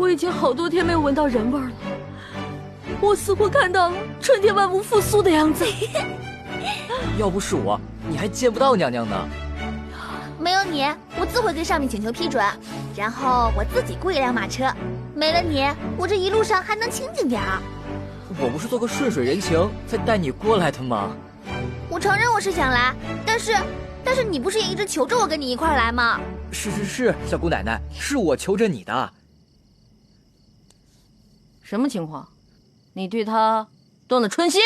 我已经好多天没有闻到人味儿了，我似乎看到了春天万物复苏的样子。要不是我，你还见不到娘娘呢。没有你，我自会跟上面请求批准，然后我自己雇一辆马车。没了你，我这一路上还能清静点儿。我不是做个顺水人情才带你过来的吗？我承认我是想来，但是你不是也一直求着我跟你一块儿来吗？是，小姑奶奶，是我求着你的。什么情况？你对他动了春心？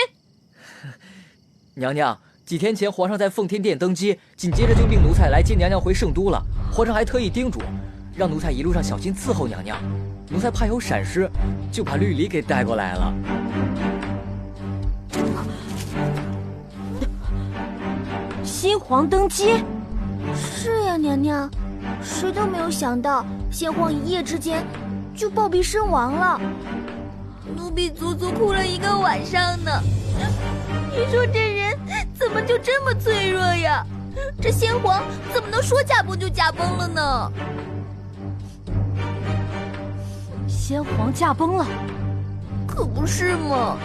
娘娘，几天前皇上在奉天殿登基，紧接着就令奴才来接娘娘回圣都了。皇上还特意叮嘱，让奴才一路上小心伺候娘娘。奴才怕有闪失，就把绿篱给带过来了。新皇登基？是呀，娘娘，谁都没有想到，先皇一夜之间就暴毙身亡了。奴婢足足哭了1个晚上呢。你说这人怎么就这么脆弱呀？这先皇怎么能说驾崩就驾崩了呢？先皇驾崩了？可不是嘛。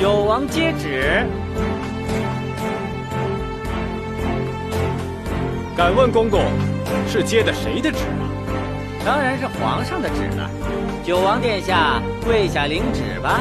九王接旨。敢问公公，是接的谁的旨啊？当然是皇上的旨了。九王殿下，跪下领旨吧。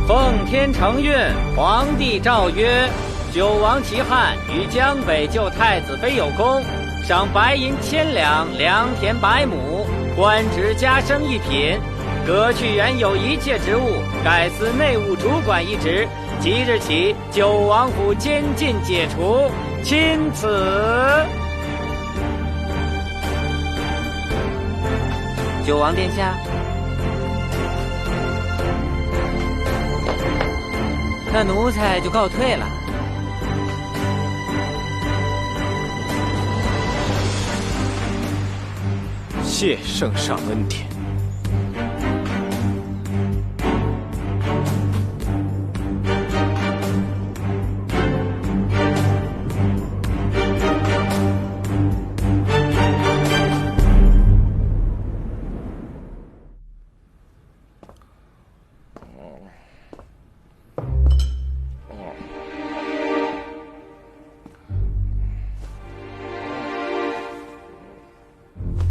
奉天承运，皇帝诏曰：九王齐汉与江北救太子妃有功，赏白银1000两，良田100亩，官职加升1品，革去原有一切职务，改司内务主管一职。即日起，九王府监禁解除，钦此。九王殿下，那奴才就告退了。谢圣上恩典。